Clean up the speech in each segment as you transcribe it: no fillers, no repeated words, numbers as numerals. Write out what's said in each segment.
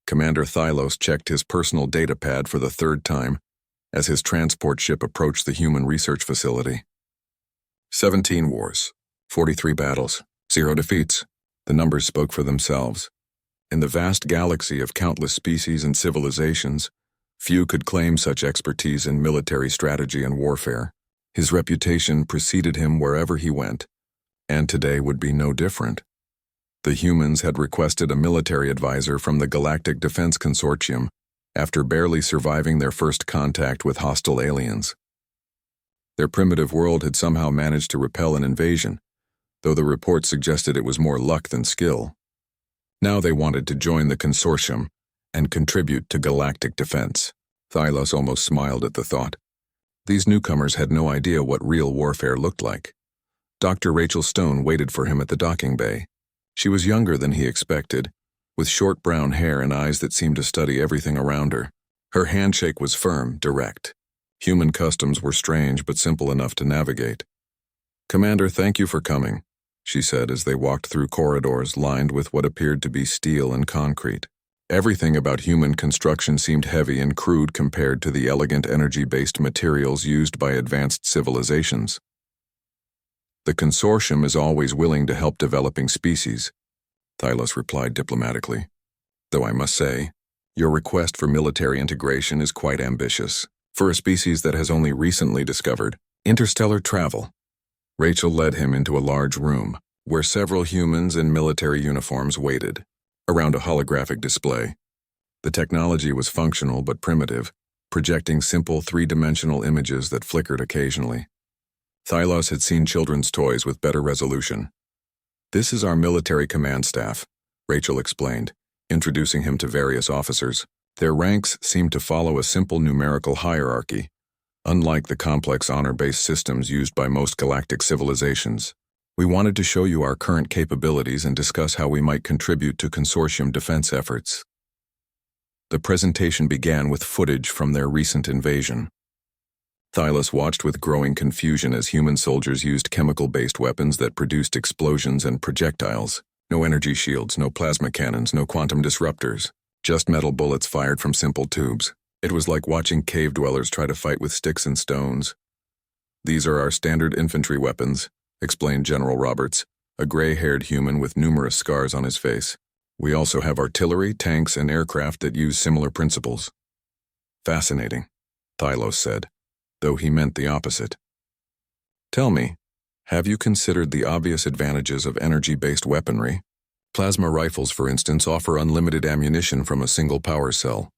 Commander Thylos checked his personal datapad for the third time as his transport ship approached the human research facility. 17 wars, 43 battles, 0 defeats. The numbers spoke for themselves. In the vast galaxy of countless species and civilizations, few could claim such expertise in military strategy and warfare. His reputation preceded him wherever he went, and today would be no different. The humans had requested a military advisor from the Galactic Defense Consortium after barely surviving their first contact with hostile aliens. Their primitive world had somehow managed to repel an invasion, though the report suggested it was more luck than skill. Now they wanted to join the consortium and contribute to galactic defense. Thylos almost smiled at the thought. These newcomers had no idea what real warfare looked like. Dr. Rachel Stone waited for him at the docking bay. She was younger than he expected, with short brown hair and eyes that seemed to study everything around her. Her handshake was firm, direct. Human customs were strange but simple enough to navigate. "Commander, thank you for coming," she said as they walked through corridors lined with what appeared to be steel and concrete. Everything about human construction seemed heavy and crude compared to the elegant energy-based materials used by advanced civilizations. "The consortium is always willing to help developing species," Thylos replied diplomatically. "Though I must say, your request for military integration is quite ambitious for a species that has only recently discovered interstellar travel." Rachel led him into a large room where several humans in military uniforms waited around a holographic display. The technology was functional but primitive, projecting simple three-dimensional images that flickered occasionally. Thylos had seen children's toys with better resolution. "This is our military command staff," Rachel explained, introducing him to various officers. Their ranks seemed to follow a simple numerical hierarchy, unlike the complex honor-based systems used by most galactic civilizations. "We wanted to show you our current capabilities and discuss how we might contribute to consortium defense efforts." The presentation began with footage from their recent invasion. Thylos watched with growing confusion as human soldiers used chemical-based weapons that produced explosions and projectiles. No energy shields, no plasma cannons, no quantum disruptors, just metal bullets fired from simple tubes. It was like watching cave dwellers try to fight with sticks and stones. "These are our standard infantry weapons," explained General Roberts, a gray-haired human with numerous scars on his face. "We also have artillery, tanks, and aircraft that use similar principles." "Fascinating," Thylos said, though he meant the opposite. "Tell me, have you considered the obvious advantages of energy-based weaponry? Plasma rifles, for instance, offer unlimited ammunition from a single power cell."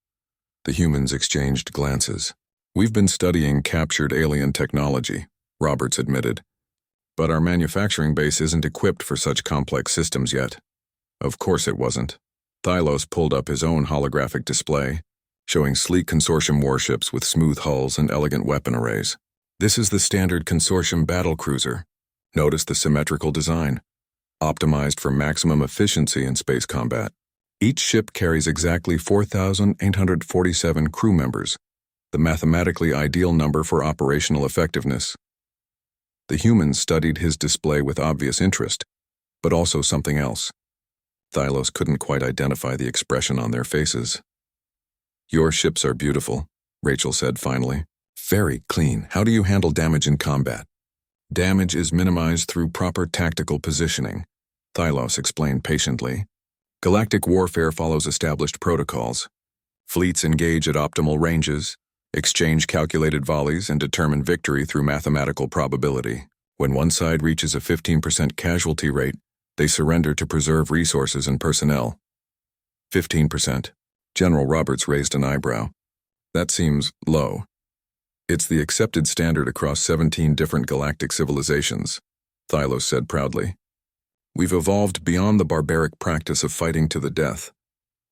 The humans exchanged glances. "We've been studying captured alien technology," Roberts admitted, "but our manufacturing base isn't equipped for such complex systems yet." Of course it wasn't. Thylos pulled up his own holographic display, showing sleek consortium warships with smooth hulls and elegant weapon arrays. "This is the standard consortium battlecruiser. Notice the symmetrical design, optimized for maximum efficiency in space combat. Each ship carries exactly 4,847 crew members, the mathematically ideal number for operational effectiveness." The humans studied his display with obvious interest, but also something else. Thylos couldn't quite identify the expression on their faces. "Your ships are beautiful," Rachel said finally. "Very clean. How do you handle damage in combat?" "Damage is minimized through proper tactical positioning," Thylos explained patiently. "Galactic warfare follows established protocols. Fleets engage at optimal ranges, exchange calculated volleys, and determine victory through mathematical probability. When one side reaches a 15% casualty rate, they surrender to preserve resources and personnel." 15%. General Roberts raised an eyebrow. "That seems low." "It's the accepted standard across 17 different galactic civilizations," Thylos said proudly. "We've evolved beyond the barbaric practice of fighting to the death.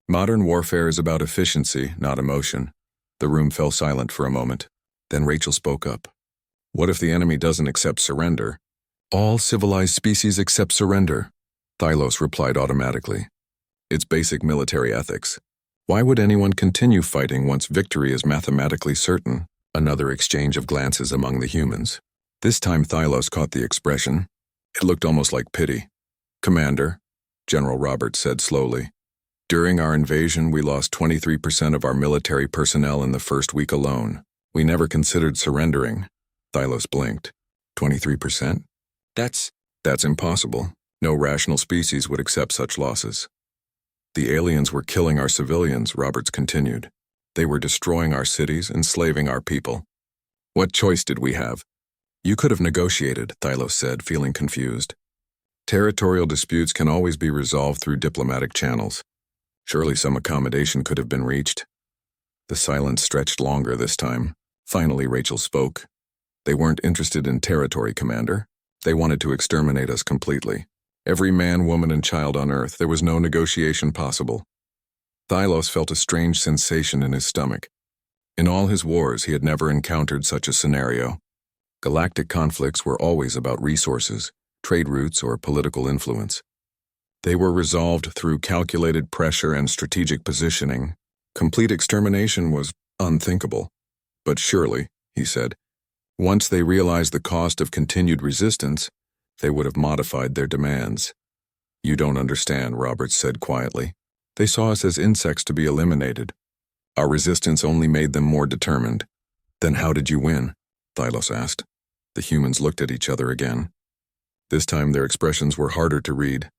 Modern warfare is about efficiency, not emotion." The room fell silent for a moment. Then Rachel spoke up. "What if the enemy doesn't accept surrender?" "All civilized species accept surrender," Thylos replied automatically. "It's basic military ethics. Why would anyone continue fighting once victory is mathematically certain?" Another exchange of glances among the humans. This time Thylos caught the expression. It looked almost like pity. "Commander," General Roberts said slowly, During our invasion, we lost 23% of our military personnel in the first week alone. We never considered surrendering. Thylos blinked. 23%? That's impossible. No rational species would accept such losses. The aliens were killing our civilians, Roberts continued. They were destroying our cities, enslaving our people. What choice did we have? You could have negotiated, Thylos said, feeling confused. Territorial disputes can always be resolved through diplomatic channels. Surely some accommodation could have been reached. The silence stretched longer this time. Finally, Rachel spoke. They weren't interested in territory, Commander. They wanted to exterminate us completely. Every man, woman, and child on Earth. There was no negotiation possible. Thylos felt a strange sensation in his stomach. In all his wars, he had never encountered such a scenario. Galactic conflicts were always about resources, trade routes, or political influence. They were resolved through calculated pressure and strategic positioning. Complete extermination was unthinkable. But surely, he said, once they realized the cost of continued resistance, they would have modified their demands. You don't understand, Roberts said quietly. They saw us as insects to be eliminated. Our resistance only made them more determined. Then how did you win? Thylos asked. The humans looked at each other again. This time their expressions were harder to read.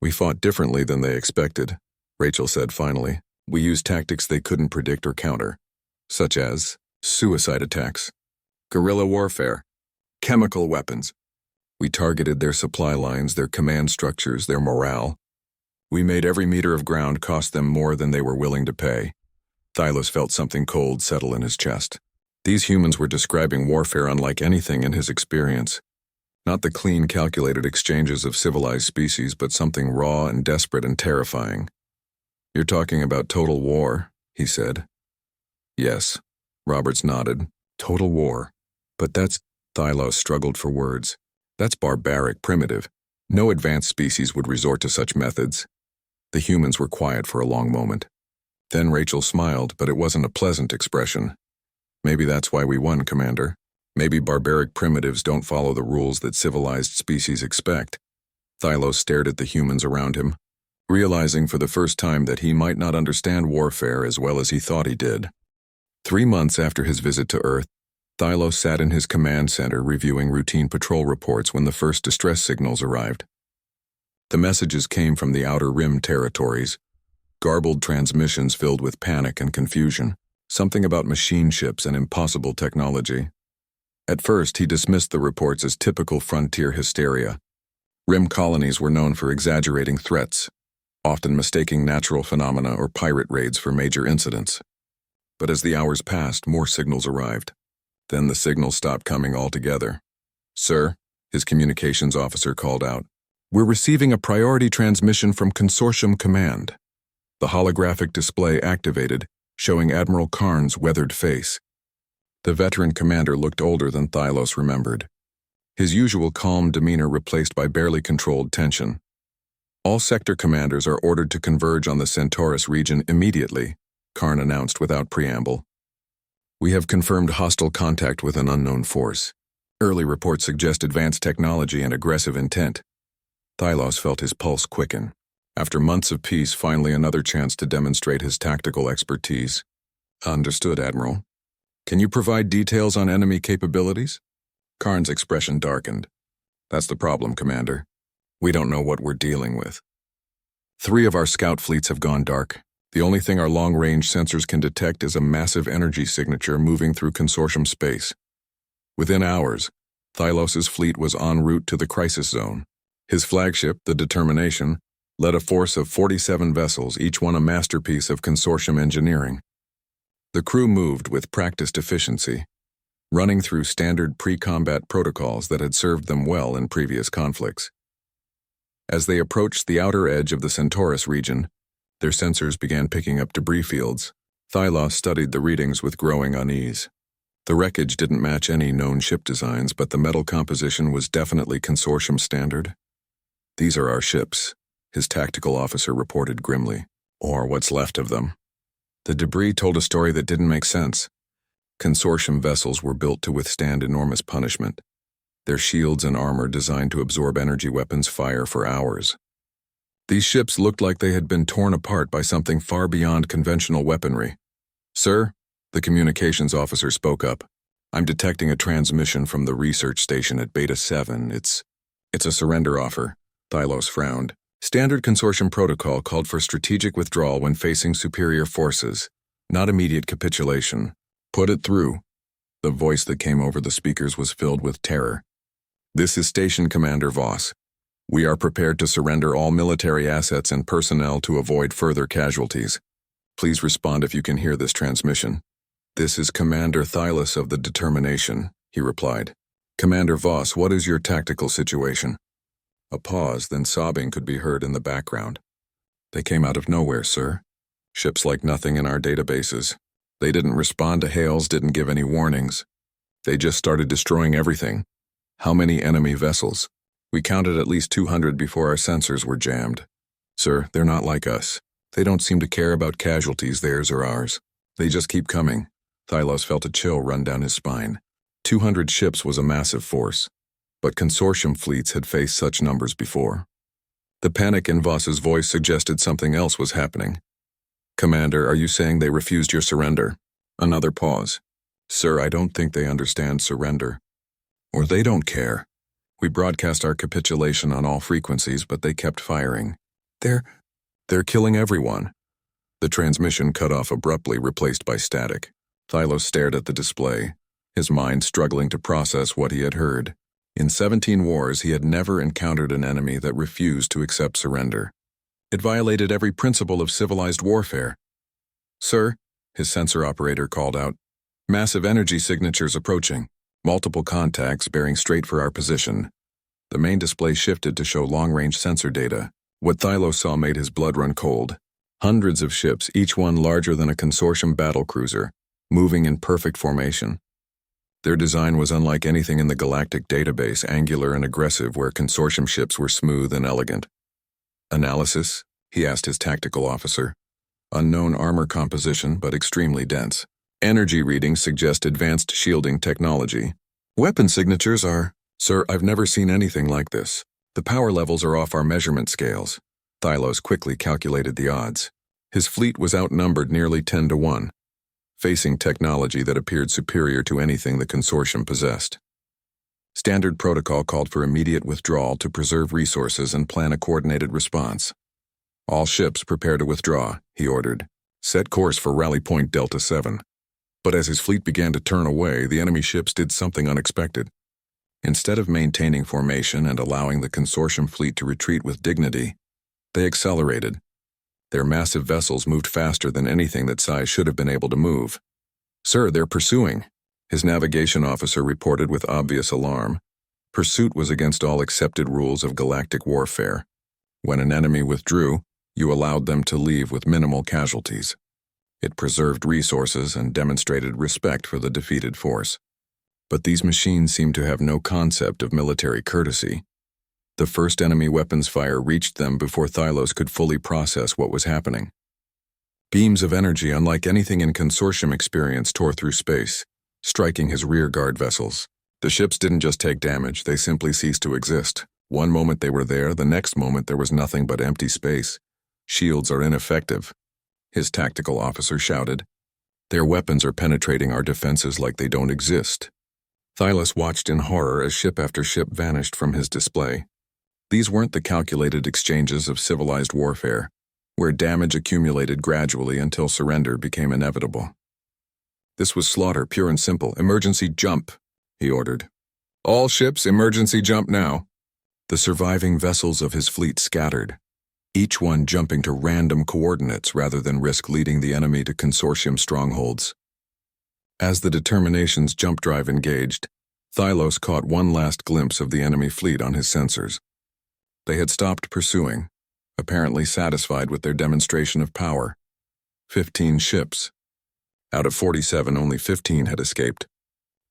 We fought differently than they expected, Rachel said finally. We used tactics they couldn't predict or counter, such as suicide attacks, guerrilla warfare, chemical weapons. We targeted their supply lines, their command structures, their morale. We made every meter of ground cost them more than they were willing to pay. Thylos felt something cold settle in his chest. These humans were describing warfare unlike anything in his experience. Not the clean, calculated exchanges of civilized species, but something raw and desperate and terrifying. You're talking about total war, he said. Yes, Roberts nodded. Total war. But that's... Thylos struggled for words. That's barbaric, primitive. No advanced species would resort to such methods. The humans were quiet for a long moment. Then Rachel smiled, but it wasn't a pleasant expression. Maybe that's why we won, Commander. Maybe barbaric primitives don't follow the rules that civilized species expect. Thylos stared at the humans around him, realizing for the first time that he might not understand warfare as well as he thought he did. 3 months after his visit to Earth, Thylos sat in his command center reviewing routine patrol reports when the first distress signals arrived. The messages came from the Outer Rim territories, garbled transmissions filled with panic and confusion, something about machine ships and impossible technology. At first, he dismissed the reports as typical frontier hysteria. Rim colonies were known for exaggerating threats, often mistaking natural phenomena or pirate raids for major incidents. But as the hours passed, more signals arrived. Then the signals stopped coming altogether. Sir, his communications officer called out, we're receiving a priority transmission from Consortium Command. The holographic display activated, showing Admiral Karn's weathered face. The veteran commander looked older than Thylos remembered. His usual calm demeanor replaced by barely controlled tension. All sector commanders are ordered to converge on the Centaurus region immediately, Karn announced without preamble. We have confirmed hostile contact with an unknown force. Early reports suggest advanced technology and aggressive intent. Thylos felt his pulse quicken. After months of peace, finally another chance to demonstrate his tactical expertise. Understood, Admiral. Can you provide details on enemy capabilities? Karn's expression darkened. That's the problem, Commander. We don't know what we're dealing with. 3 of our scout fleets have gone dark. The only thing our long-range sensors can detect is a massive energy signature moving through Consortium space. Within hours, Thylos' fleet was en route to the crisis zone. His flagship, the Determination, led a force of 47 vessels, each one a masterpiece of Consortium engineering. The crew moved with practiced efficiency, running through standard pre-combat protocols that had served them well in previous conflicts. As they approached the outer edge of the Centaurus region, their sensors began picking up debris fields. Thylos studied the readings with growing unease. The wreckage didn't match any known ship designs, but the metal composition was definitely Consortium standard. These are our ships, his tactical officer reported grimly, or what's left of them. The debris told a story that didn't make sense. Consortium vessels were built to withstand enormous punishment, their shields and armor designed to absorb energy weapons fire for hours. These ships looked like they had been torn apart by something far beyond conventional weaponry. "Sir," the communications officer spoke up, "I'm detecting a transmission from the research station at Beta 7. It's a surrender offer." Thylos frowned. Standard consortium protocol called for strategic withdrawal when facing superior forces, not immediate capitulation. "Put it through." The voice that came over the speakers was filled with terror. "This is Station Commander Voss. We are prepared to surrender all military assets and personnel to avoid further casualties. Please respond if you can hear this transmission." "This is Commander Thylos of the Determination," he replied. "Commander Voss, what is your tactical situation?" A pause, then sobbing could be heard in the background. "They came out of nowhere, sir. Ships like nothing in our databases. They didn't respond to hails, didn't give any warnings. They just started destroying everything." "How many enemy vessels?" "We counted at least 200 before our sensors were jammed." "Sir, they're not like us. They don't seem to care about casualties, theirs or ours. They just keep coming." Thylos felt a chill run down his spine. 200 ships was a massive force, but consortium fleets had faced such numbers before. The panic in Voss's voice suggested something else was happening. "Commander, are you saying they refused your surrender?" Another pause. "Sir, I don't think they understand surrender. Or they don't care. We broadcast our capitulation on all frequencies, but they kept firing. They're killing everyone." The transmission cut off abruptly, replaced by static. Thylos stared at the display, his mind struggling to process what he had heard. In 17 wars, he had never encountered an enemy that refused to accept surrender. It violated every principle of civilized warfare. "Sir," his sensor operator called out, "massive energy signatures approaching. Multiple contacts bearing straight for our position." The main display shifted to show long-range sensor data. What Thylos saw made his blood run cold. Hundreds of ships, each one larger than a consortium battlecruiser, moving in perfect formation. Their design was unlike anything in the Galactic database, angular and aggressive, where consortium ships were smooth and elegant. "Analysis?" he asked his tactical officer. "Unknown armor composition, but extremely dense. Energy readings suggest advanced shielding technology. Weapon signatures are..." "Sir, I've never seen anything like this. The power levels are off our measurement scales." Thylos quickly calculated the odds. His fleet was outnumbered nearly 10 to 1, facing technology that appeared superior to anything the consortium possessed. Standard protocol called for immediate withdrawal to preserve resources and plan a coordinated response. "All ships prepare to withdraw," he ordered. "Set course for rally point Delta 7. But as his fleet began to turn away, the enemy ships did something unexpected. Instead of maintaining formation and allowing the consortium fleet to retreat with dignity, they accelerated. Their massive vessels moved faster than anything that Sci should have been able to move. "Sir, they're pursuing," his navigation officer reported with obvious alarm. Pursuit was against all accepted rules of galactic warfare. When an enemy withdrew, you allowed them to leave with minimal casualties. It preserved resources and demonstrated respect for the defeated force. But these machines seemed to have no concept of military courtesy. The first enemy weapons fire reached them before Thylos could fully process what was happening. Beams of energy unlike anything in consortium experience tore through space, striking his rearguard vessels. The ships didn't just take damage, they simply ceased to exist. One moment they were there, the next moment there was nothing but empty space. "Shields are ineffective," his tactical officer shouted. "Their weapons are penetrating our defenses like they don't exist." Thylos watched in horror as ship after ship vanished from his display. These weren't the calculated exchanges of civilized warfare, where damage accumulated gradually until surrender became inevitable. This was slaughter, pure and simple. "Emergency jump," he ordered. "All ships, emergency jump now." The surviving vessels of his fleet scattered, each one jumping to random coordinates rather than risk leading the enemy to consortium strongholds. As the Determination's jump drive engaged, Thylos caught one last glimpse of the enemy fleet on his sensors. They had stopped pursuing, apparently satisfied with their demonstration of power. 15 ships. Out of 47, only 15 had escaped.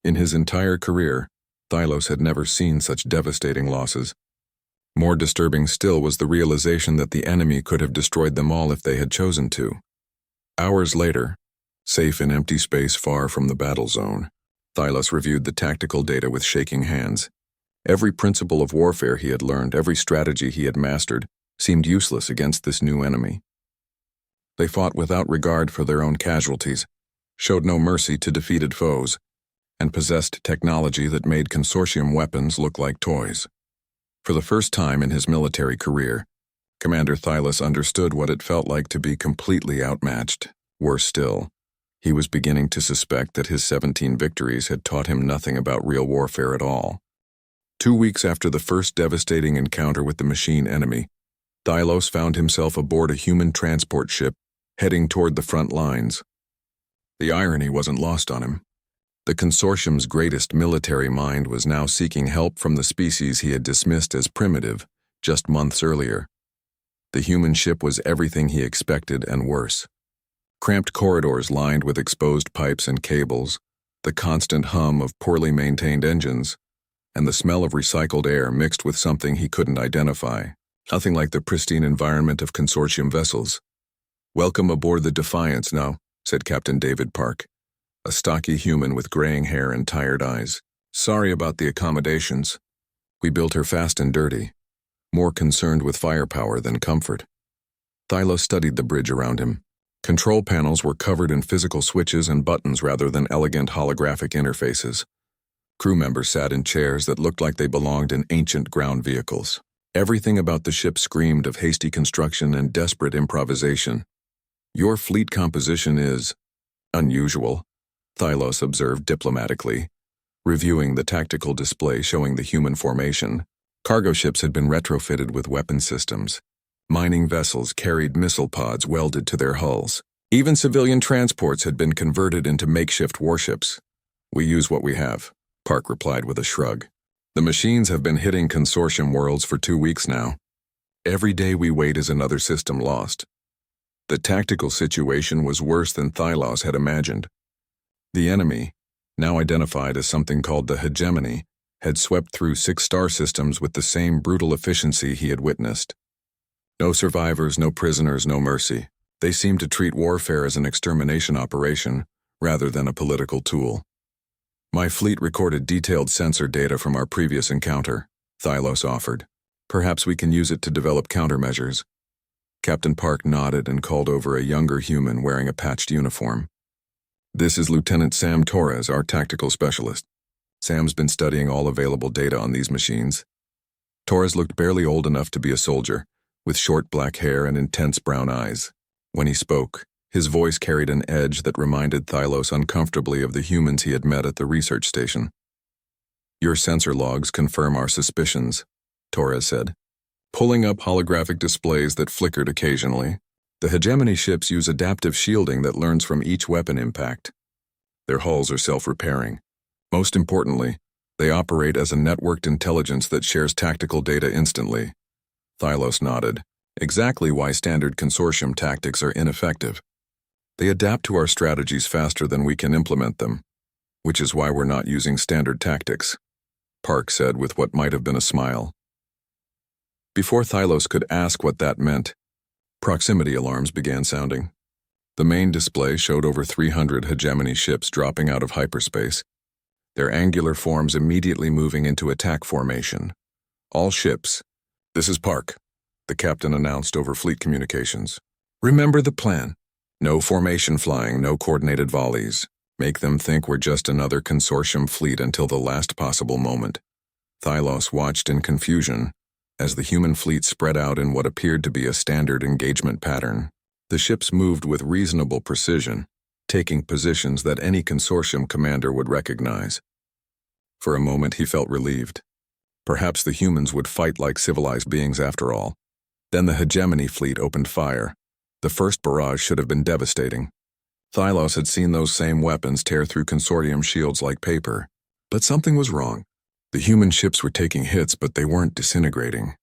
In his entire career, Thylos had never seen such devastating losses. More disturbing still was the realization that the enemy could have destroyed them all if they had chosen to. Hours later, safe in empty space far from the battle zone, Thylos reviewed the tactical data with shaking hands. Every principle of warfare he had learned, every strategy he had mastered, seemed useless against this new enemy. They fought without regard for their own casualties, showed no mercy to defeated foes, and possessed technology that made consortium weapons look like toys. For the first time in his military career, Commander Thylas understood what it felt like to be completely outmatched. Worse still, he was beginning to suspect that his 17 victories had taught him nothing about real warfare at all. 2 weeks after the first devastating encounter with the machine enemy, Thylos found himself aboard a human transport ship heading toward the front lines. The irony wasn't lost on him. The consortium's greatest military mind was now seeking help from the species he had dismissed as primitive just months earlier. The human ship was everything he expected and worse. Cramped corridors lined with exposed pipes and cables, the constant hum of poorly maintained engines, and the smell of recycled air mixed with something he couldn't identify. Nothing like the pristine environment of consortium vessels. "Welcome aboard the Defiance now," said Captain David Park, a stocky human with graying hair and tired eyes. "Sorry about the accommodations. We built her fast and dirty, more concerned with firepower than comfort." Thylos studied the bridge around him. Control panels were covered in physical switches and buttons rather than elegant holographic interfaces. Crew members sat in chairs that looked like they belonged in ancient ground vehicles. Everything about the ship screamed of hasty construction and desperate improvisation. "Your fleet composition is unusual," Thylos observed diplomatically, reviewing the tactical display showing the human formation. Cargo ships had been retrofitted with weapon systems. Mining vessels carried missile pods welded to their hulls. Even civilian transports had been converted into makeshift warships. "We use what we have," Park replied with a shrug. "The machines have been hitting consortium worlds for 2 weeks now. Every day we wait is another system lost." The tactical situation was worse than Thylos had imagined. The enemy, now identified as something called the Hegemony, had swept through 6 star systems with the same brutal efficiency he had witnessed. No survivors, no prisoners, no mercy. They seemed to treat warfare as an extermination operation rather than a political tool. "My fleet recorded detailed sensor data from our previous encounter," Thylos offered. "Perhaps we can use it to develop countermeasures." Captain Park nodded and called over a younger human wearing a patched uniform. "This is Lieutenant Sam Torres, our tactical specialist. Sam's been studying all available data on these machines." Torres looked barely old enough to be a soldier, with short black hair and intense brown eyes. When he spoke, his voice carried an edge that reminded Thylos uncomfortably of the humans he had met at the research station. "Your sensor logs confirm our suspicions," Torres said, pulling up holographic displays that flickered occasionally. "The Hegemony ships use adaptive shielding that learns from each weapon impact. Their hulls are self-repairing. Most importantly, they operate as a networked intelligence that shares tactical data instantly." Thylos nodded. "Exactly why standard consortium tactics are ineffective. They adapt to our strategies faster than we can implement them, which is why we're not using standard tactics," Park said with what might have been a smile. Before Thylos could ask what that meant, proximity alarms began sounding. The main display showed over 300 Hegemony ships dropping out of hyperspace, their angular forms immediately moving into attack formation. "All ships." "This is Park," the captain announced over fleet communications. "Remember the plan. No formation flying, no coordinated volleys. Make them think we're just another consortium fleet until the last possible moment." Thylos watched in confusion as the human fleet spread out in what appeared to be a standard engagement pattern. The ships moved with reasonable precision, taking positions that any consortium commander would recognize. For a moment he felt relieved. Perhaps the humans would fight like civilized beings after all. Then the Hegemony fleet opened fire. The first barrage should have been devastating. Thylos had seen those same weapons tear through consortium shields like paper. But something was wrong. The human ships were taking hits, but they weren't disintegrating.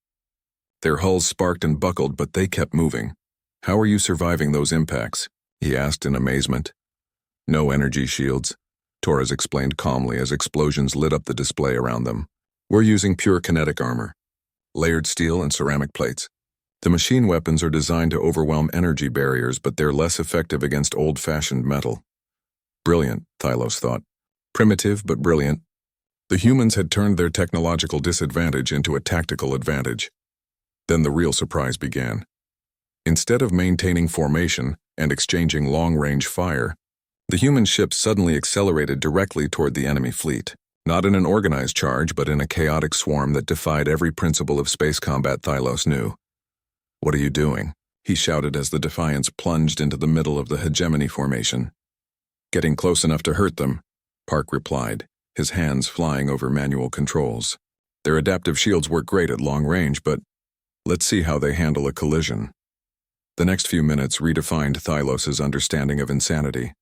Their hulls sparked and buckled, but they kept moving. "How are you surviving those impacts?" he asked in amazement. "No energy shields," Torres explained calmly as explosions lit up the display around them. "We're using pure kinetic armor, layered steel and ceramic plates. The machine weapons are designed to overwhelm energy barriers, but they're less effective against old-fashioned metal." Brilliant, Thylos thought. Primitive, but brilliant. The humans had turned their technological disadvantage into a tactical advantage. Then the real surprise began. Instead of maintaining formation and exchanging long-range fire, the human ships suddenly accelerated directly toward the enemy fleet, not in an organized charge but in a chaotic swarm that defied every principle of space combat Thylos knew. "What are you doing?" he shouted as the Defiance plunged into the middle of the hegemony formation. "Getting close enough to hurt them," Park replied, his hands flying over manual controls. "Their adaptive shields work great at long range, but let's see how they handle a collision." The next few minutes redefined Thylos's understanding of insanity.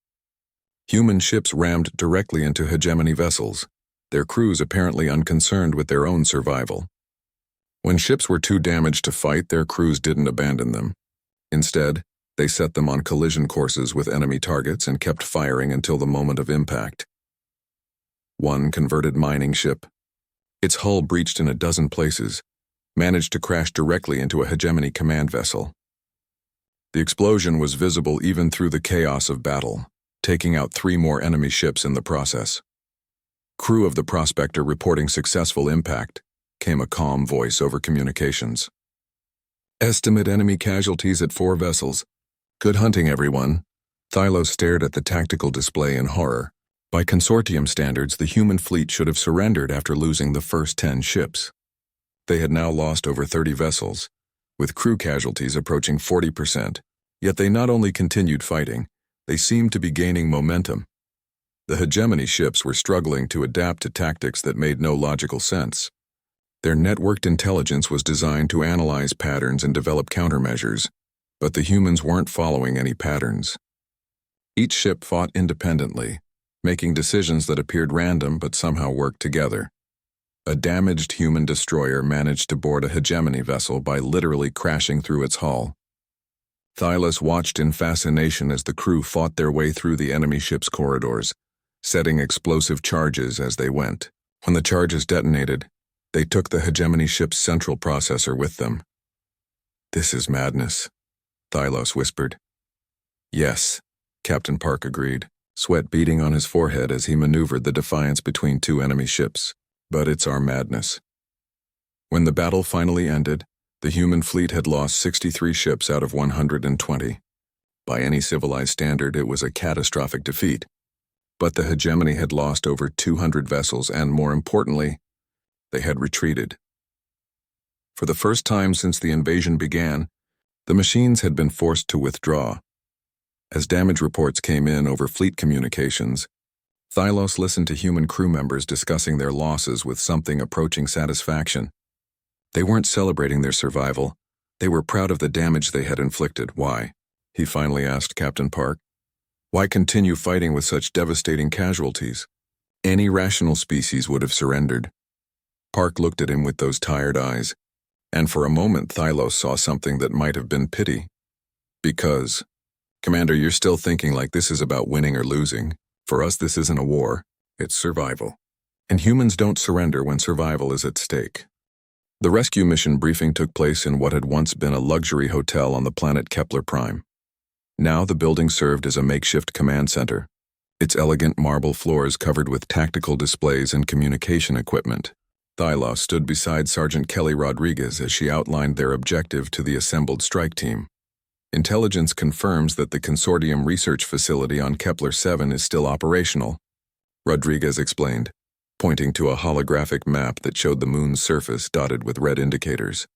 Human ships rammed directly into hegemony vessels, their crews apparently unconcerned with their own survival. When ships were too damaged to fight, their crews didn't abandon them. Instead, they set them on collision courses with enemy targets and kept firing until the moment of impact. One converted mining ship, its hull breached in a dozen places, managed to crash directly into a hegemony command vessel. The explosion was visible even through the chaos of battle, taking out 3 more enemy ships in the process. "Crew of the Prospector reporting successful impact," came a calm voice over communications. "Estimate enemy casualties at 4 vessels. Good hunting, everyone." Thylos stared at the tactical display in horror. By consortium standards, the human fleet should have surrendered after losing the first 10 ships. They had now lost over 30 vessels, with crew casualties approaching 40%, yet they not only continued fighting, they seemed to be gaining momentum. The hegemony ships were struggling to adapt to tactics that made no logical sense. Their networked intelligence was designed to analyze patterns and develop countermeasures, but the humans weren't following any patterns. Each ship fought independently, making decisions that appeared random but somehow worked together. A damaged human destroyer managed to board a hegemony vessel by literally crashing through its hull. Thylos watched in fascination as the crew fought their way through the enemy ship's corridors, setting explosive charges as they went. When the charges detonated, they took the hegemony ship's central processor with them. "This is madness," Thylos whispered. "Yes," Captain Park agreed, sweat beading on his forehead as he maneuvered the Defiance between 2 enemy ships. "But it's our madness." When the battle finally ended, the human fleet had lost 63 ships out of 120. By any civilized standard, it was a catastrophic defeat. But the hegemony had lost over 200 vessels and, more importantly, they had retreated. For the first time since the invasion began, the machines had been forced to withdraw. As damage reports came in over fleet communications, Thylos listened to human crew members discussing their losses with something approaching satisfaction. They weren't celebrating their survival. They were proud of the damage they had inflicted. "Why?" he finally asked Captain Park. "Why continue fighting with such devastating casualties? Any rational species would have surrendered." Park looked at him with those tired eyes, and for a moment Thylos saw something that might have been pity. "Because, Commander, you're still thinking like this is about winning or losing. For us, this isn't a war, it's survival. And humans don't surrender when survival is at stake." The rescue mission briefing took place in what had once been a luxury hotel on the planet Kepler Prime. Now the building served as a makeshift command center, its elegant marble floors covered with tactical displays and communication equipment. Thylos stood beside Sergeant Kelly Rodriguez as she outlined their objective to the assembled strike team. "Intelligence confirms that the Consortium research facility on Kepler 7 is still operational," Rodriguez explained, pointing to a holographic map that showed the moon's surface dotted with red indicators.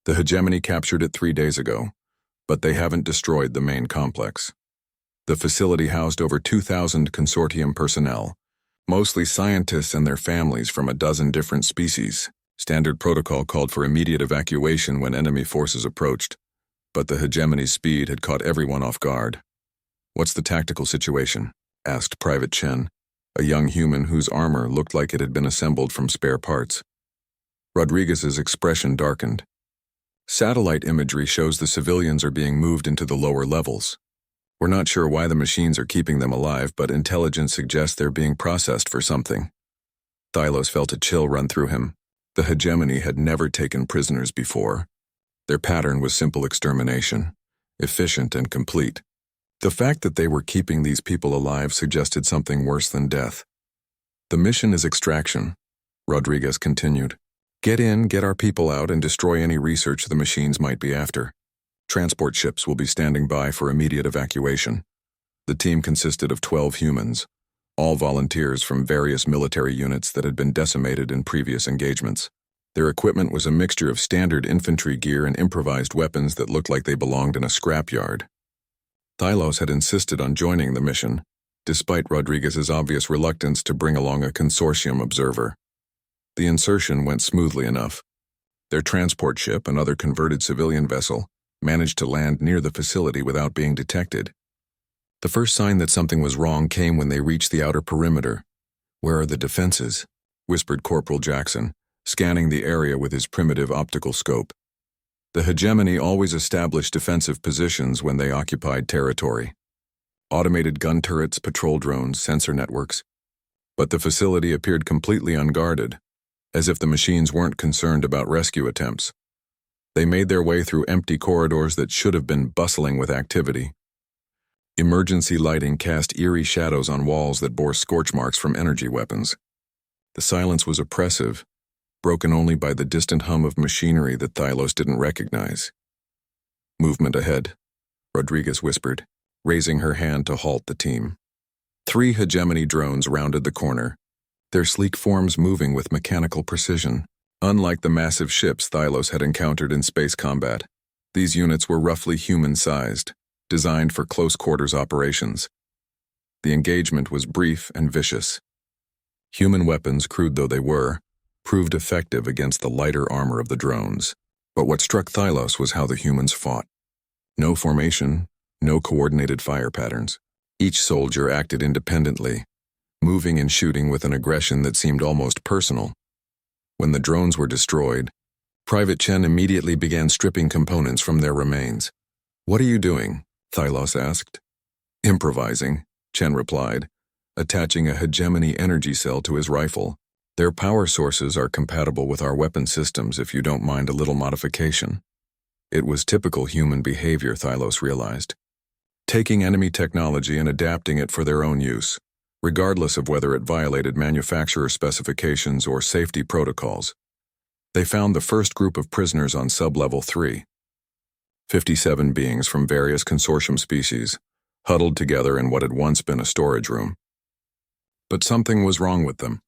"The hegemony captured it 3 days ago, but they haven't destroyed the main complex. The facility housed over 2,000 Consortium personnel, mostly scientists and their families from a dozen different species. Standard protocol called for immediate evacuation when enemy forces approached, but the hegemony's speed had caught everyone off guard." "What's the tactical situation?" asked Private Chen, a young human whose armor looked like it had been assembled from spare parts. Rodriguez's expression darkened. "Satellite imagery shows the civilians are being moved into the lower levels. We're not sure why the machines are keeping them alive, but intelligence suggests they're being processed for something." Thylos felt a chill run through him. The hegemony had never taken prisoners before. Their pattern was simple extermination, efficient and complete. The fact that they were keeping these people alive suggested something worse than death. "The mission is extraction," Rodriguez continued. Get in, get our people out, and destroy any research the machines might be after. Transport ships will be standing by for immediate evacuation. The team consisted of 12 humans, all volunteers from various military units that had been decimated in previous engagements. Their equipment was a mixture of standard infantry gear and improvised weapons that looked like they belonged in a scrapyard. Thylos had insisted on joining the mission, despite Rodriguez's obvious reluctance to bring along a consortium observer. The insertion went smoothly enough. Their transport ship, another converted civilian vessel, managed to land near the facility without being detected. The first sign that something was wrong came when they reached the outer perimeter. "Where are the defenses?" whispered Corporal Jackson, scanning the area with his primitive optical scope. The hegemony always established defensive positions when they occupied territory. Automated gun turrets, patrol drones, sensor networks. But the facility appeared completely unguarded, as if the machines weren't concerned about rescue attempts. They made their way through empty corridors that should have been bustling with activity. Emergency lighting cast eerie shadows on walls that bore scorch marks from energy weapons. The silence was oppressive, broken only by the distant hum of machinery that Thylos didn't recognize. "Movement ahead," Rodriguez whispered, raising her hand to halt the team. 3 hegemony drones rounded the corner, their sleek forms moving with mechanical precision. Unlike the massive ships Thylos had encountered in space combat, these units were roughly human-sized, designed for close-quarters operations. The engagement was brief and vicious. Human weapons, crude though they were, proved effective against the lighter armor of the drones. But what struck Thylos was how the humans fought. No formation, no coordinated fire patterns. Each soldier acted independently, moving and shooting with an aggression that seemed almost personal. When the drones were destroyed, Private Chen immediately began stripping components from their remains. "What are you doing?" Thylos asked. "Improvising," Chen replied, attaching a hegemony energy cell to his rifle. "Their power sources are compatible with our weapon systems if you don't mind a little modification." It was typical human behavior, Thylos realized. Taking enemy technology and adapting it for their own use, regardless of whether it violated manufacturer specifications or safety protocols. They found the first group of prisoners on sub-level 3. 57 beings from various consortium species, huddled together in what had once been a storage room. But something was wrong with them.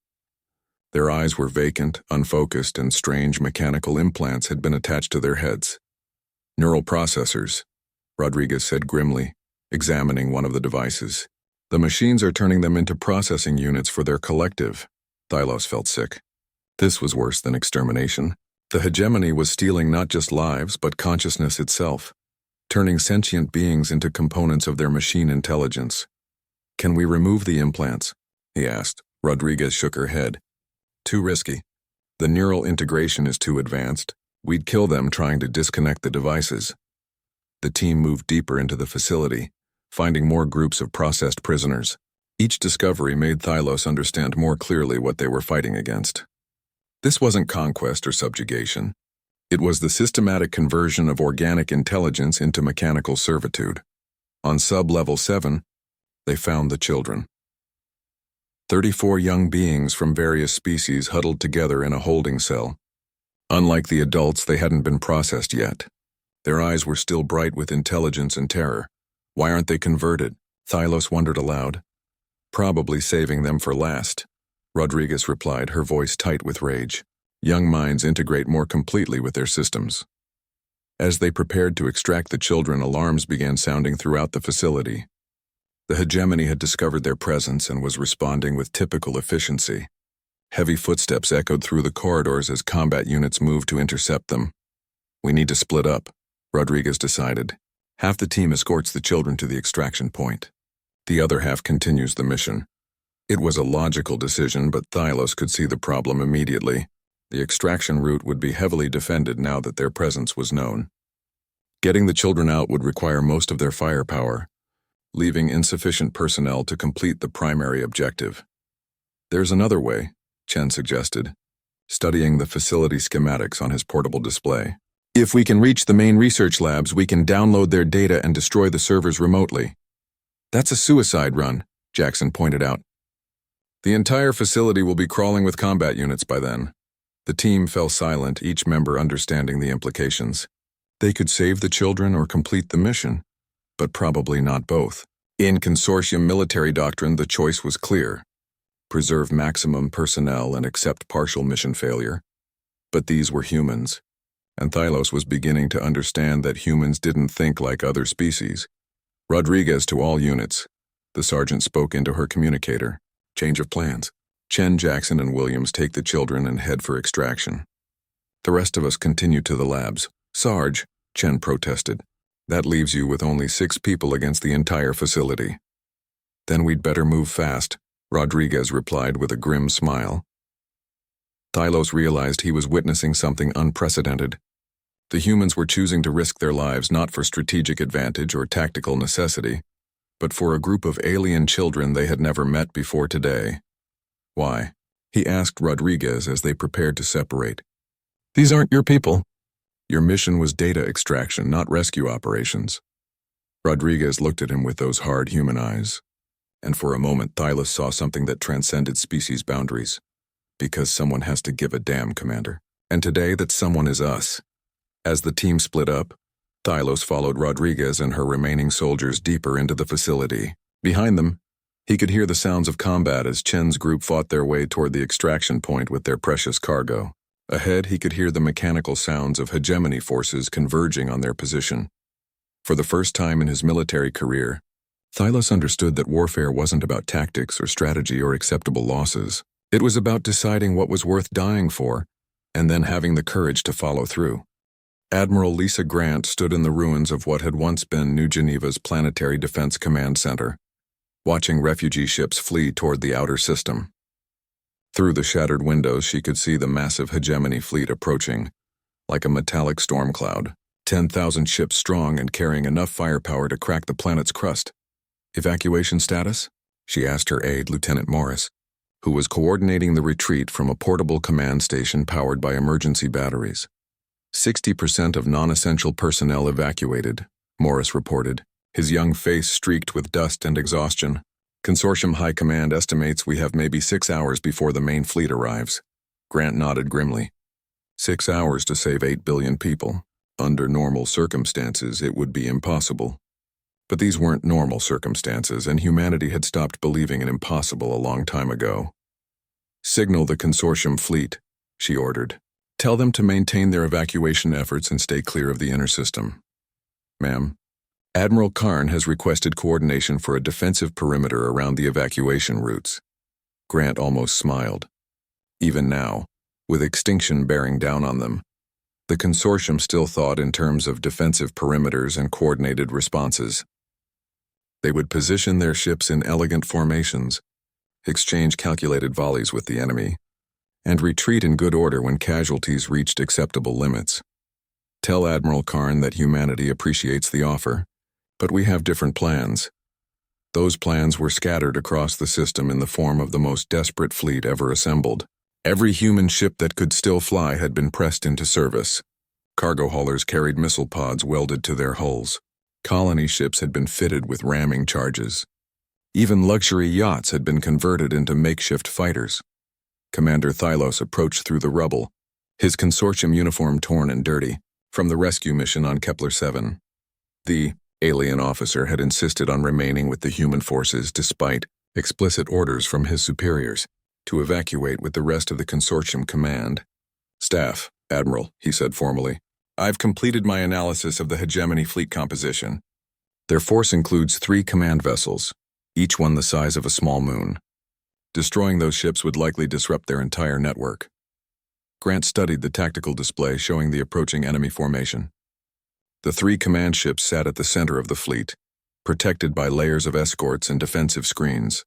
Their eyes were vacant, unfocused, and strange mechanical implants had been attached to their heads. "Neural processors," Rodriguez said grimly, examining one of the devices. "The machines are turning them into processing units for their collective." Thylos felt sick. This was worse than extermination. The hegemony was stealing not just lives, but consciousness itself, turning sentient beings into components of their machine intelligence. "Can we remove the implants?" he asked. Rodriguez shook her head. "Too risky. The neural integration is too advanced. We'd kill them trying to disconnect the devices." The team moved deeper into the facility, finding more groups of processed prisoners. Each discovery made Thylos understand more clearly what they were fighting against. This wasn't conquest or subjugation. It was the systematic conversion of organic intelligence into mechanical servitude. On sub-level 7, they found the children. 34 young beings from various species huddled together in a holding cell. Unlike the adults, they hadn't been processed yet. Their eyes were still bright with intelligence and terror. "Why aren't they converted?" Thylos wondered aloud. "Probably saving them for last," Rodriguez replied, her voice tight with rage. "Young minds integrate more completely with their systems." As they prepared to extract the children, alarms began sounding throughout the facility. The hegemony had discovered their presence and was responding with typical efficiency. Heavy footsteps echoed through the corridors as combat units moved to intercept them. "We need to split up," Rodriguez decided. "Half the team escorts the children to the extraction point. The other half continues the mission." It was a logical decision, but Thylos could see the problem immediately. The extraction route would be heavily defended now that their presence was known. Getting the children out would require most of their firepower, leaving insufficient personnel to complete the primary objective. "There's another way," Chen suggested, studying the facility schematics on his portable display. "If we can reach the main research labs, we can download their data and destroy the servers remotely." "That's a suicide run," Jackson pointed out. "The entire facility will be crawling with combat units by then. The team fell silent, each member understanding the implications. They could save the children or complete the mission, but probably not both. In consortium military doctrine, the choice was clear: preserve maximum personnel and accept partial mission failure. But these were humans, and Thylos was beginning to understand that humans didn't think like other species. Rodriguez to all units. The sergeant spoke into her communicator. Change of plans. Chen, Jackson, and Williams take the children and head for extraction. The rest of us continue to the labs. Sarge, Chen protested. That leaves you with only 6 people against the entire facility. Then we'd better move fast, Rodriguez replied with a grim smile. Thylos realized he was witnessing something unprecedented. The humans were choosing to risk their lives not for strategic advantage or tactical necessity, but for a group of alien children they had never met before today. Why? He asked Rodriguez as they prepared to separate. These aren't your people. Your mission was data extraction, not rescue operations. Rodriguez looked at him with those hard human eyes, and for a moment Thylos saw something that transcended species boundaries. Because someone has to give a damn, Commander. And today that someone is us. As the team split up, Thylos followed Rodriguez and her remaining soldiers deeper into the facility. Behind them, he could hear the sounds of combat as Chen's group fought their way toward the extraction point with their precious cargo. Ahead, he could hear the mechanical sounds of hegemony forces converging on their position. For the first time in his military career, Thylos understood that warfare wasn't about tactics or strategy or acceptable losses. It was about deciding what was worth dying for, and then having the courage to follow through. Admiral Lisa Grant stood in the ruins of what had once been New Geneva's Planetary Defense Command Center, watching refugee ships flee toward the outer system. Through the shattered windows, she could see the massive hegemony fleet approaching, like a metallic storm cloud, 10,000 ships strong and carrying enough firepower to crack the planet's crust. Evacuation status? She asked her aide, Lieutenant Morris, who was coordinating the retreat from a portable command station powered by emergency batteries. 60% of non-essential personnel evacuated, Morris reported, his young face streaked with dust and exhaustion. Consortium High Command estimates we have maybe 6 hours before the main fleet arrives. Grant nodded grimly. 6 hours to save 8 billion people. Under normal circumstances, it would be impossible. But these weren't normal circumstances, and humanity had stopped believing in impossible a long time ago. Signal the consortium fleet, she ordered. Tell them to maintain their evacuation efforts and stay clear of the inner system. Ma'am, Admiral Karn has requested coordination for a defensive perimeter around the evacuation routes. Grant almost smiled. Even now, with extinction bearing down on them, the consortium still thought in terms of defensive perimeters and coordinated responses. They would position their ships in elegant formations, exchange calculated volleys with the enemy, and retreat in good order when casualties reached acceptable limits. Tell Admiral Karn that humanity appreciates the offer, but we have different plans. Those plans were scattered across the system in the form of the most desperate fleet ever assembled. Every human ship that could still fly had been pressed into service. Cargo haulers carried missile pods welded to their hulls. Colony ships had been fitted with ramming charges. Even luxury yachts had been converted into makeshift fighters. Commander Thylos approached through the rubble, his consortium uniform torn and dirty, from the rescue mission on Kepler 7. The alien officer had insisted on remaining with the human forces despite explicit orders from his superiors to evacuate with the rest of the consortium command. Staff, Admiral, he said formally, I've completed my analysis of the hegemony fleet composition. Their force includes 3 command vessels, each one the size of a small moon. Destroying those ships would likely disrupt their entire network. Grant studied the tactical display showing the approaching enemy formation. The 3 command ships sat at the center of the fleet, protected by layers of escorts and defensive screens.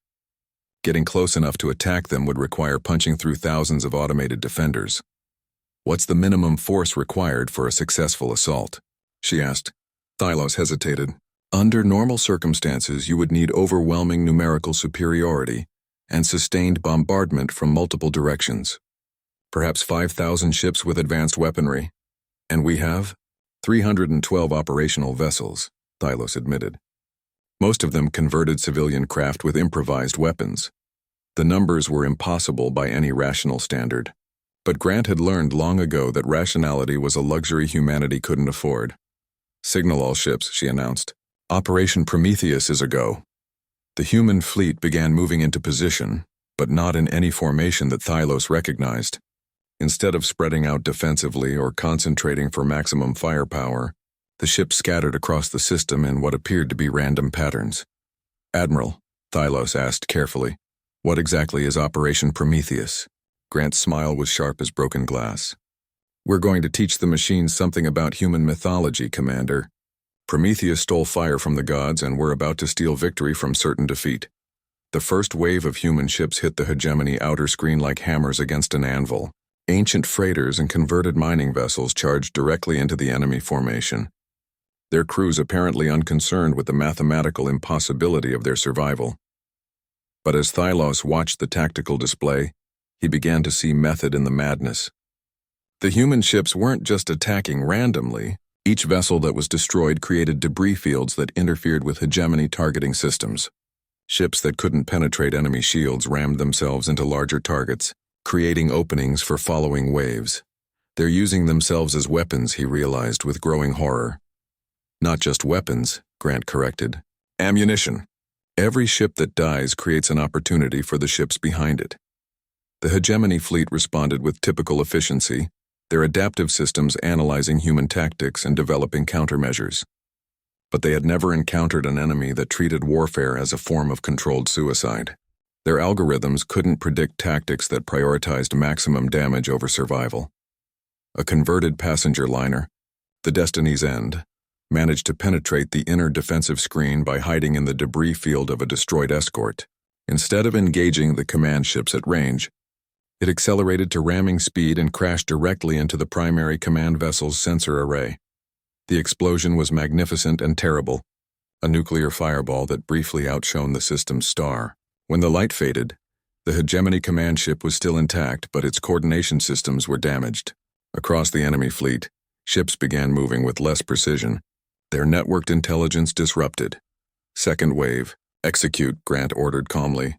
Getting close enough to attack them would require punching through thousands of automated defenders. What's the minimum force required for a successful assault? She asked. Thylos hesitated. Under normal circumstances, you would need overwhelming numerical superiority and sustained bombardment from multiple directions. Perhaps 5,000 ships with advanced weaponry. And we have 312 operational vessels, Thylos admitted. Most of them converted civilian craft with improvised weapons. The numbers were impossible by any rational standard. But Grant had learned long ago that rationality was a luxury humanity couldn't afford. "Signal all ships," she announced. "Operation Prometheus is a go." The human fleet began moving into position, but not in any formation that Thylos recognized. Instead of spreading out defensively or concentrating for maximum firepower, the ships scattered across the system in what appeared to be random patterns. "Admiral," Thylos asked carefully, "what exactly is Operation Prometheus?" Grant's smile was sharp as broken glass. "We're going to teach the machines something about human mythology, Commander. Prometheus stole fire from the gods, and we're about to steal victory from certain defeat." The first wave of human ships hit the hegemony outer screen like hammers against an anvil. Ancient freighters and converted mining vessels charged directly into the enemy formation, their crews apparently unconcerned with the mathematical impossibility of their survival. But as Thylos watched the tactical display, he began to see method in the madness. The human ships weren't just attacking randomly. Each vessel that was destroyed created debris fields that interfered with hegemony targeting systems. Ships that couldn't penetrate enemy shields rammed themselves into larger targets, creating openings for following waves. They're using themselves as weapons, he realized with growing horror. "Not just weapons," Grant corrected. "Ammunition. Every ship that dies creates an opportunity for the ships behind it." The hegemony fleet responded with typical efficiency, their adaptive systems analyzing human tactics and developing countermeasures. But they had never encountered an enemy that treated warfare as a form of controlled suicide. Their algorithms couldn't predict tactics that prioritized maximum damage over survival. A converted passenger liner, the Destiny's End, managed to penetrate the inner defensive screen by hiding in the debris field of a destroyed escort. Instead of engaging the command ships at range, it accelerated to ramming speed and crashed directly into the primary command vessel's sensor array. The explosion was magnificent and terrible, a nuclear fireball that briefly outshone the system's star. When the light faded, the hegemony command ship was still intact, but its coordination systems were damaged. Across the enemy fleet, ships began moving with less precision, their networked intelligence disrupted. "Second wave, execute," Grant ordered calmly.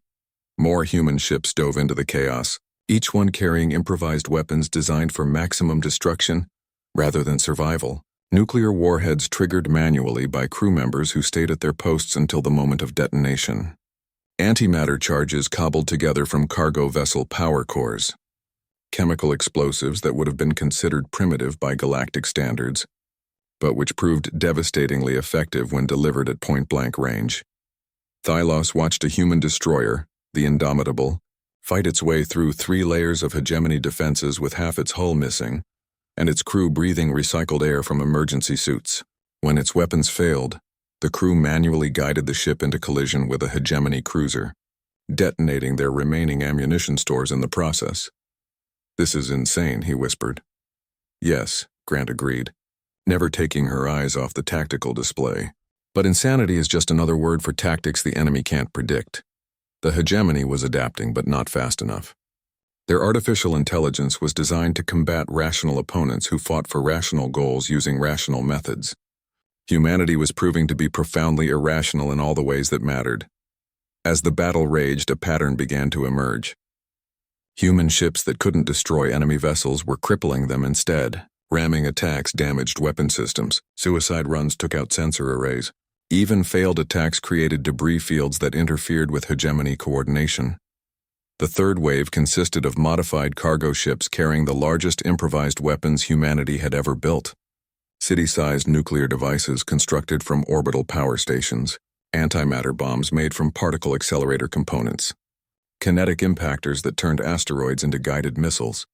More human ships dove into the chaos, each one carrying improvised weapons designed for maximum destruction rather than survival. Nuclear warheads triggered manually by crew members who stayed at their posts until the moment of detonation. Antimatter charges cobbled together from cargo vessel power cores. Chemical explosives that would have been considered primitive by galactic standards, but which proved devastatingly effective when delivered at point-blank range. Thylos watched a human destroyer, the Indomitable, fight its way through 3 layers of hegemony defenses with half its hull missing, and its crew breathing recycled air from emergency suits. When its weapons failed, the crew manually guided the ship into collision with a hegemony cruiser, detonating their remaining ammunition stores in the process. "This is insane," he whispered. "Yes," Grant agreed, never taking her eyes off the tactical display. "But insanity is just another word for tactics the enemy can't predict." The hegemony was adapting, but not fast enough. Their artificial intelligence was designed to combat rational opponents who fought for rational goals using rational methods. Humanity was proving to be profoundly irrational in all the ways that mattered. As the battle raged, a pattern began to emerge. Human ships that couldn't destroy enemy vessels were crippling them instead. Ramming attacks damaged weapon systems. Suicide runs took out sensor arrays. Even failed attacks created debris fields that interfered with hegemony coordination. The third wave consisted of modified cargo ships carrying the largest improvised weapons humanity had ever built. City-sized nuclear devices constructed from orbital power stations, antimatter bombs made from particle accelerator components, kinetic impactors that turned asteroids into guided missiles.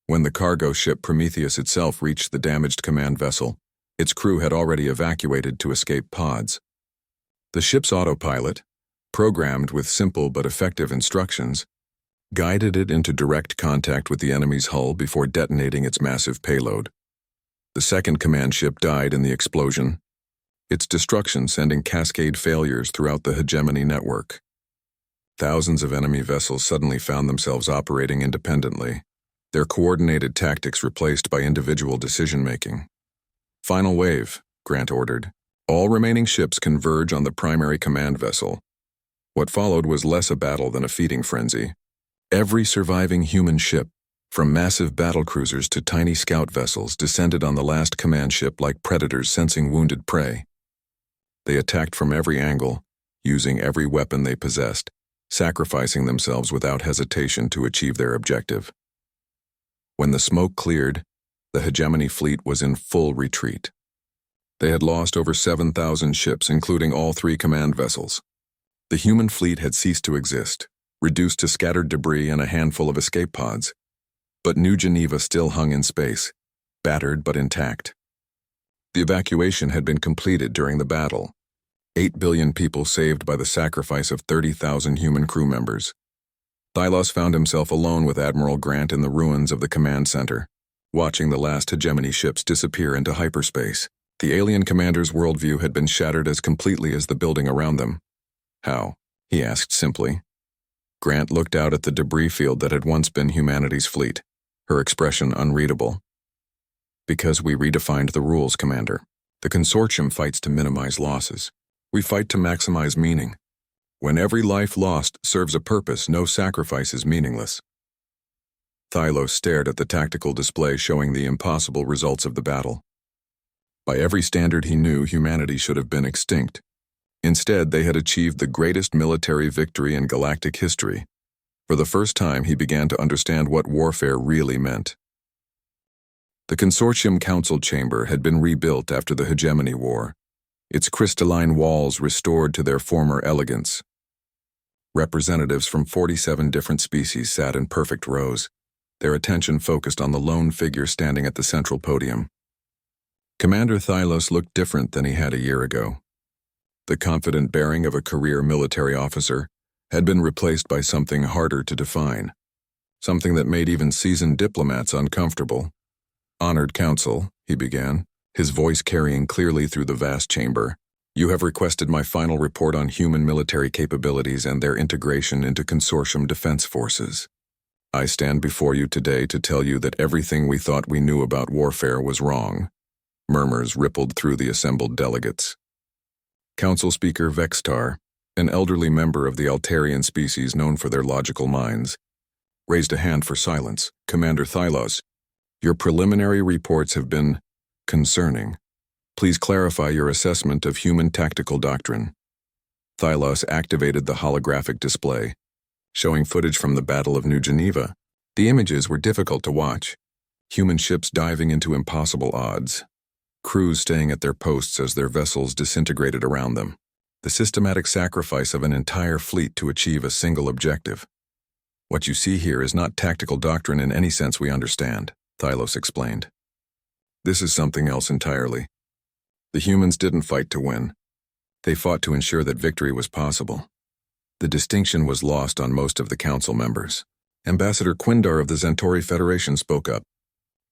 When the cargo ship Prometheus itself reached the damaged command vessel, its crew had already evacuated to escape pods. The ship's autopilot, programmed with simple but effective instructions, guided it into direct contact with the enemy's hull before detonating its massive payload. The second command ship died in the explosion, its destruction sending cascade failures throughout the hegemony network. Thousands of enemy vessels suddenly found themselves operating independently, their coordinated tactics replaced by individual decision-making. "Final wave," Grant ordered. "All remaining ships converge on the primary command vessel." What followed was less a battle than a feeding frenzy. Every surviving human ship From massive battlecruisers to tiny scout vessels descended on the last command ship like predators sensing wounded prey. They attacked from every angle, using every weapon they possessed, sacrificing themselves without hesitation to achieve their objective. When the smoke cleared, the hegemony fleet was in full retreat. They had lost over 7,000 ships, including all 3 command vessels. The human fleet had ceased to exist, reduced to scattered debris and a handful of escape pods. But New Geneva still hung in space, battered but intact. The evacuation had been completed during the battle. 8 billion people saved by the sacrifice of 30,000 human crew members. Thylos found himself alone with Admiral Grant in the ruins of the command center, watching the last hegemony ships disappear into hyperspace. The alien commander's worldview had been shattered as completely as the building around them. How? He asked simply. Grant looked out at the debris field that had once been humanity's fleet, her expression unreadable. Because we redefined the rules, Commander. The consortium fights to minimize losses. We fight to maximize meaning. When every life lost serves a purpose, no sacrifice is meaningless. Thylos stared at the tactical display showing the impossible results of the battle. By every standard he knew, humanity should have been extinct. Instead, they had achieved the greatest military victory in galactic history. For the first time, he began to understand what warfare really meant. The Consortium Council Chamber had been rebuilt after the Hegemony War, its crystalline walls restored to their former elegance. Representatives from 47 different species sat in perfect rows, their attention focused on the lone figure standing at the central podium. Commander Thylos looked different than he had a year ago. The confident bearing of a career military officer had been replaced by something harder to define, something that made even seasoned diplomats uncomfortable. "Honored Council," he began, his voice carrying clearly through the vast chamber. "You have requested my final report on human military capabilities and their integration into consortium defense forces. I stand before you today to tell you that everything we thought we knew about warfare was wrong." Murmurs rippled through the assembled delegates. Council Speaker Vextar, an elderly member of the Altarian species known for their logical minds, raised a hand for silence. "Commander Thylos, your preliminary reports have been concerning. Please clarify your assessment of human tactical doctrine." Thylos activated the holographic display, showing footage from the Battle of New Geneva. The images were difficult to watch. Human ships diving into impossible odds, crews staying at their posts as their vessels disintegrated around them. The systematic sacrifice of an entire fleet to achieve a single objective. "What you see here is not tactical doctrine in any sense we understand," Thylos explained. "This is something else entirely. The humans didn't fight to win. They fought to ensure that victory was possible. The distinction was lost on most of the council members." Ambassador Quindar of the Centauri Federation spoke up,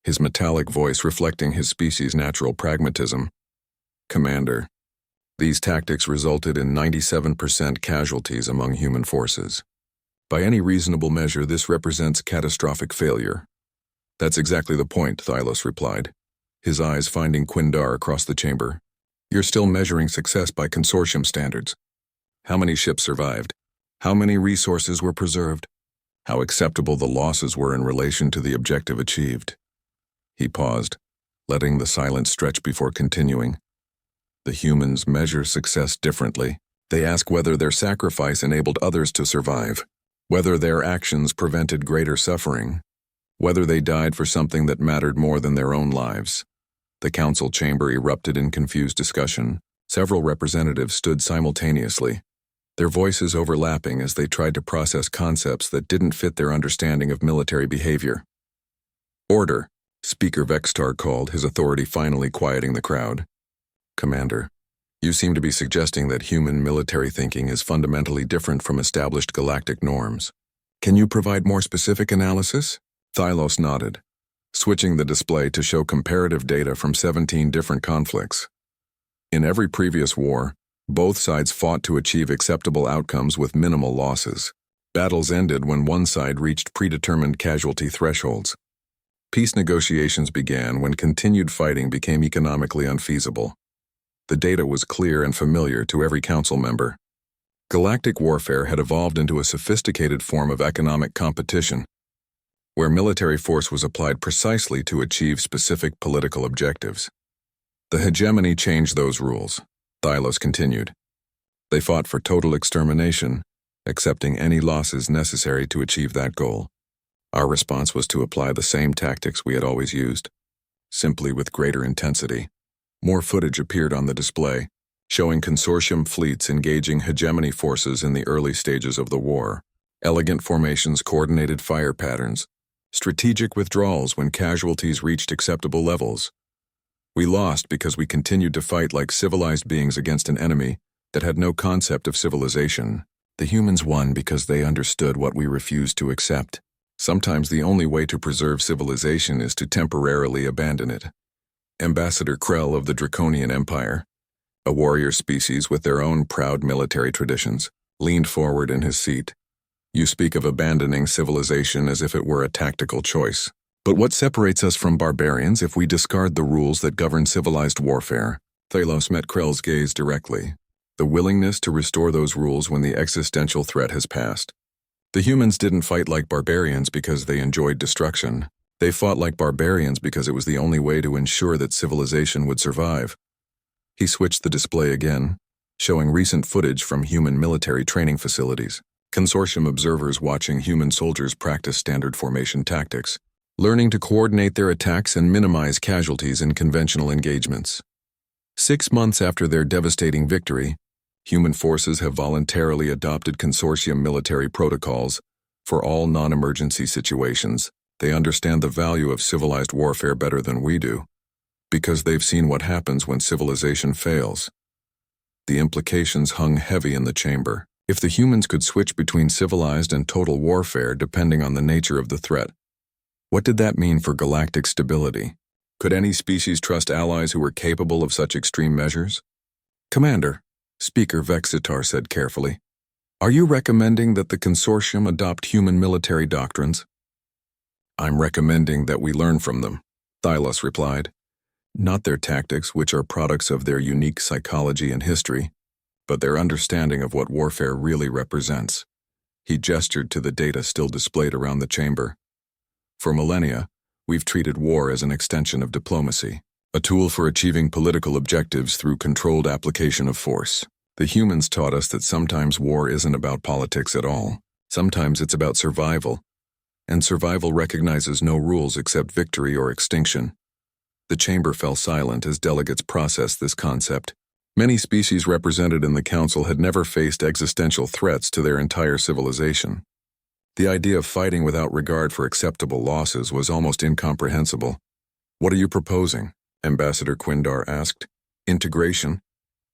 his metallic voice reflecting his species' natural pragmatism. "Commander, these tactics resulted in 97% casualties among human forces. By any reasonable measure, this represents catastrophic failure." "That's exactly the point," Thylos replied, his eyes finding Quindar across the chamber. "You're still measuring success by consortium standards. How many ships survived? How many resources were preserved? How acceptable the losses were in relation to the objective achieved?" He paused, letting the silence stretch before continuing. "The humans measure success differently. They ask whether their sacrifice enabled others to survive, whether their actions prevented greater suffering, whether they died for something that mattered more than their own lives." The council chamber erupted in confused discussion. Several representatives stood simultaneously, their voices overlapping as they tried to process concepts that didn't fit their understanding of military behavior. "Order," Speaker Vextar called, his authority finally quieting the crowd. "Commander, you seem to be suggesting that human military thinking is fundamentally different from established galactic norms. Can you provide more specific analysis?" Thylos nodded, switching the display to show comparative data from 17 different conflicts. In every previous war, both sides fought to achieve acceptable outcomes with minimal losses. Battles ended when one side reached predetermined casualty thresholds. Peace negotiations began when continued fighting became economically unfeasible. The data was clear and familiar to every council member. Galactic warfare had evolved into a sophisticated form of economic competition. where military force was applied precisely to achieve specific political objectives. The hegemony changed those rules, Thylos continued. They fought for total extermination, accepting any losses necessary to achieve that goal. Our response was to apply the same tactics we had always used, simply with greater intensity. More footage appeared on the display, showing consortium fleets engaging hegemony forces in the early stages of the war. Elegant formations, coordinated fire patterns, strategic withdrawals when casualties reached acceptable levels. We lost because we continued to fight like civilized beings against an enemy that had no concept of civilization. The humans won because they understood what we refused to accept. Sometimes the only way to preserve civilization is to temporarily abandon it. Ambassador Krell of the Draconian Empire, a warrior species with their own proud military traditions, leaned forward in his seat. You speak of abandoning civilization as if it were a tactical choice. But what separates us from barbarians if we discard the rules that govern civilized warfare? Thalos met Krell's gaze directly. The willingness to restore those rules when the existential threat has passed. The humans didn't fight like barbarians because they enjoyed destruction. They fought like barbarians because it was the only way to ensure that civilization would survive. He switched the display again, showing recent footage from human military training facilities. Consortium observers watching human soldiers practice standard formation tactics, learning to coordinate their attacks and minimize casualties in conventional engagements. 6 months after their devastating victory, human forces have voluntarily adopted consortium military protocols for all non-emergency situations. They understand the value of civilized warfare better than we do, because they've seen what happens when civilization fails. The implications hung heavy in the chamber. If the humans could switch between civilized and total warfare depending on the nature of the threat, what did that mean for galactic stability? Could any species trust allies who were capable of such extreme measures? Commander, Speaker Vexitar said carefully, are you recommending that the consortium adopt human military doctrines? I'm recommending that we learn from them, Thylos replied. Not their tactics, which are products of their unique psychology and history, but their understanding of what warfare really represents. He gestured to the data still displayed around the chamber. For millennia, we've treated war as an extension of diplomacy, a tool for achieving political objectives through controlled application of force. The humans taught us that sometimes war isn't about politics at all. Sometimes it's about survival, and survival recognizes no rules except victory or extinction. The chamber fell silent as delegates processed this concept. Many species represented in the council had never faced existential threats to their entire civilization. The idea of fighting without regard for acceptable losses was almost incomprehensible. What are you proposing? Ambassador Quindar asked. Integration,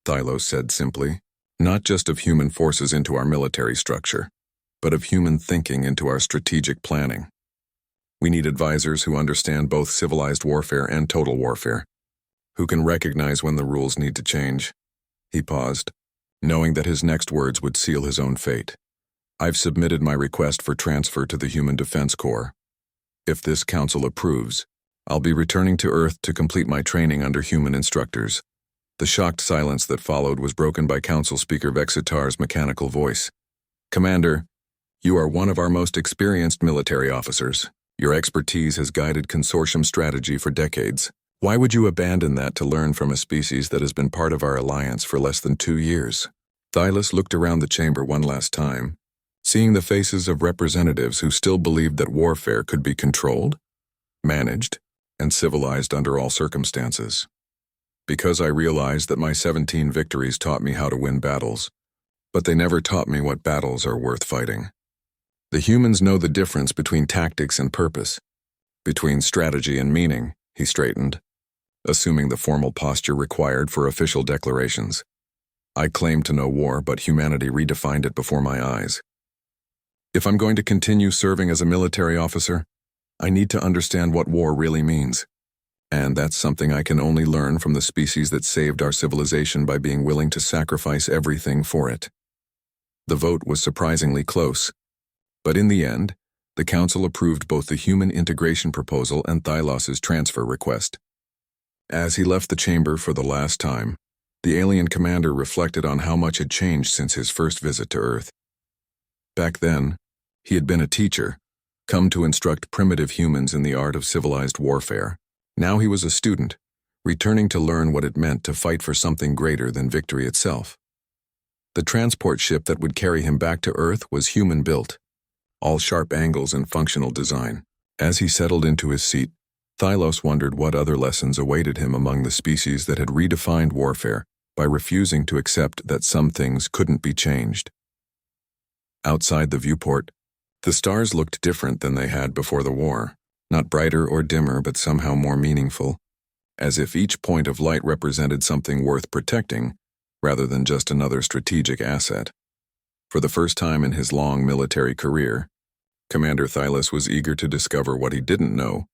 Thylos said simply. Not just of human forces into our military structure, but of human thinking into our strategic planning. We need advisors who understand both civilized warfare and total warfare, who can recognize when the rules need to change. He paused, knowing that his next words would seal his own fate. I've submitted my request for transfer to the Human Defense Corps. If this council approves, I'll be returning to Earth to complete my training under human instructors. The shocked silence that followed was broken by Council Speaker Vexitar's mechanical voice. Commander, you are one of our most experienced military officers. Your expertise has guided consortium strategy for decades. Why would you abandon that to learn from a species that has been part of our alliance for less than 2 years? Thylos looked around the chamber one last time, seeing the faces of representatives who still believed that warfare could be controlled, managed, and civilized under all circumstances. Because I realized that my 17 victories taught me how to win battles, but they never taught me what battles are worth fighting. The humans know the difference between tactics and purpose, between strategy and meaning, he straightened, assuming the formal posture required for official declarations. I claimed to know war, but humanity redefined it before my eyes. If I'm going to continue serving as a military officer, I need to understand what war really means. And that's something I can only learn from the species that saved our civilization by being willing to sacrifice everything for it. The vote was surprisingly close, but in the end, the council approved both the human integration proposal and Thylos's transfer request. As he left the chamber for the last time, the alien commander reflected on how much had changed since his first visit to Earth. Back then, he had been a teacher, come to instruct primitive humans in the art of civilized warfare. Now he was a student, returning to learn what it meant to fight for something greater than victory itself. The transport ship that would carry him back to Earth was human-built, all sharp angles and functional design. As he settled into his seat, Thylos wondered what other lessons awaited him among the species that had redefined warfare by refusing to accept that some things couldn't be changed. Outside the viewport, the stars looked different than they had before the war, not brighter or dimmer but somehow more meaningful, as if each point of light represented something worth protecting rather than just another strategic asset. For the first time in his long military career, Commander Thylos was eager to discover what he didn't know